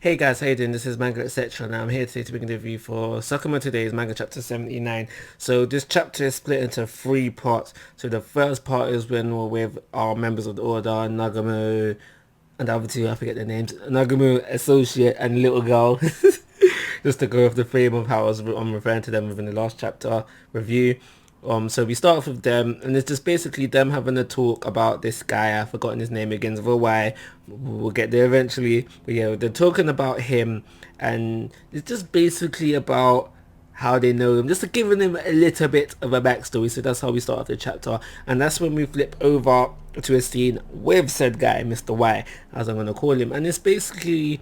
Hey guys, how you doing? This is Manga etc. and I'm here today to begin the review for Sakamoto Days Manga Chapter 79. So this chapter is split into three parts. So the first part is when we're with our members of the order, Nagamo, and the other two, I forget their names, Nagamo, Associate, and Little Girl. Just to go off the frame of how I'm referring to them within the last chapter review. So we start off with them, and it's just basically them having a talk about this guy. I've forgotten his name again. For why we'll get there eventually. But yeah, they're talking about him, and it's just basically about how they know him, just to giving him a little bit of a backstory. So that's how we start off the chapter, and that's when we flip over to a scene with said guy, Mr. Y, as I'm gonna call him, and it's basically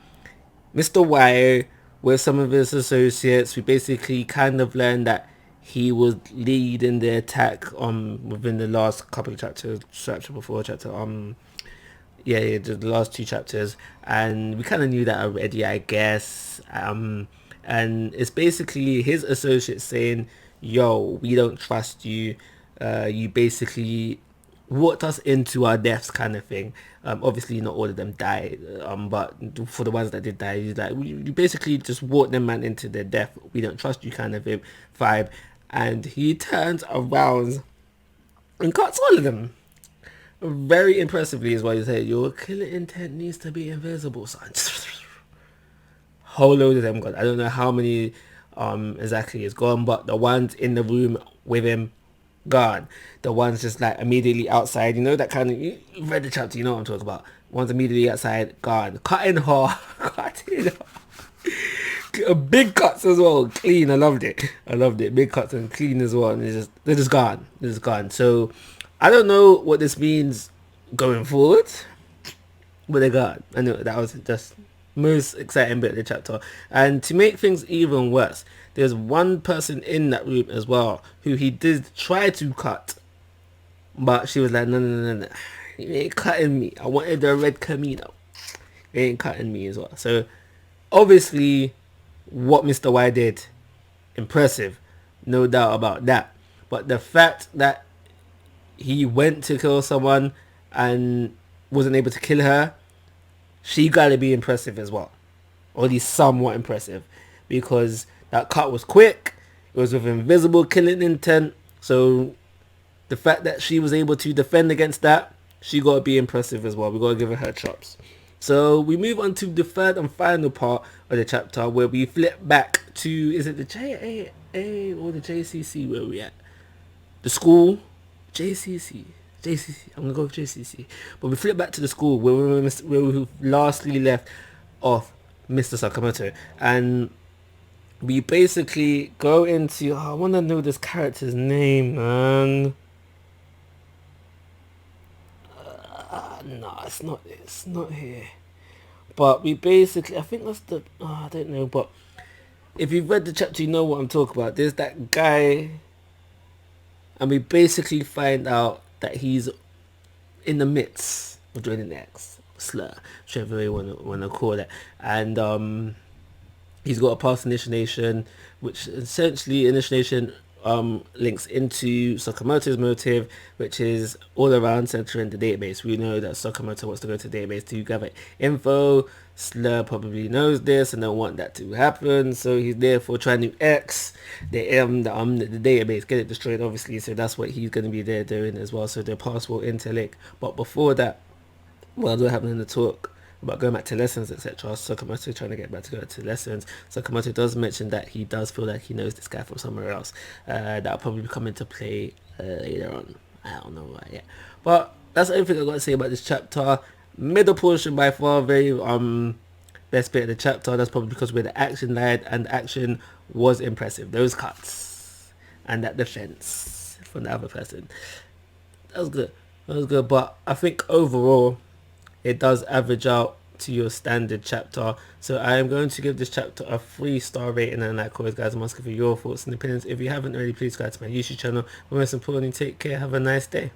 Mr. Y with some of his associates. We basically kind of learned that he was leading the attack within the last couple of chapters, chapter before chapter yeah, the last two chapters, and we kind of knew that already, I guess. And it's basically his associates saying, yo, we don't trust you, you basically walked us into our deaths, kind of thing. Obviously not all of them died, but for the ones that did die, he's like, you basically just walked them man into their death, we don't trust you, kind of vibe. And he turns around and cuts all of them very impressively, is what he said. Your killer intent needs to be invisible, son. Whole load of them gone. I don't know how many exactly is gone, but the ones in the room with him, gone. The ones just like immediately outside, you know, that kind of, you read the chapter, you know what I'm talking about. Ones immediately outside, gone. Cut in half. Cut in half. Big cuts as well, clean. I loved it. Big cuts and clean as well, and they're just gone. So I don't know what this means going forward, but they're gone. I know that was just most exciting bit of the chapter. And to make things even worse, there's one person in that room as well who he did try to cut, but she was like, no, you ain't cutting me. I wanted the red Camino. You ain't cutting me as well. So obviously what Mr. Y did, impressive, no doubt about that. But the fact that he went to kill someone and wasn't able to kill her, she gotta be impressive as well, or at least somewhat impressive, because that cut was quick, it was with invisible killing intent. So the fact that she was able to defend against that, she gotta be impressive as well. We gotta give her chops. So we move on to the third and final part of the chapter, where we flip back to, is it the JAA or the JCC, where we at? The school? JCC. I'm gonna go with JCC. But we flip back to the school where we lastly left off Mr. Sakamoto, and we basically go into, I want to know this character's name, man. No, it's not here. But we basically, I think that's the, I don't know, but if you've read the chapter, you know what I'm talking about. There's that guy, and we basically find out that he's in the midst of joining the X slur, whichever you want to call it, and he's got a past initiation, which essentially initiation links into Sakamoto's motive, which is all around centering the database. We know that Sakamoto wants to go to the database to gather info. Slur probably knows this and don't want that to happen, so he's therefore trying to X the database, get it destroyed, obviously. So that's what he's going to be there doing as well. So their paths will interlink. But before that, well, they're having the talk about going back to lessons, etc. Sakamoto trying to get back to go to lessons. Sakamoto does mention that he does feel like he knows this guy from somewhere else. That'll probably come into play later on. I don't know why yet. But that's everything I got to say about this chapter. Middle portion by far, very best bit of the chapter. That's probably because where the action lied, and the action was impressive. Those cuts and that defense from the other person. That was good. But I think overall it does average out to your standard chapter. So I am going to give this chapter a 3-star rating, and like always guys, I'm asking for your thoughts and opinions. If you haven't already, please subscribe to my YouTube channel. But most importantly, take care, have a nice day.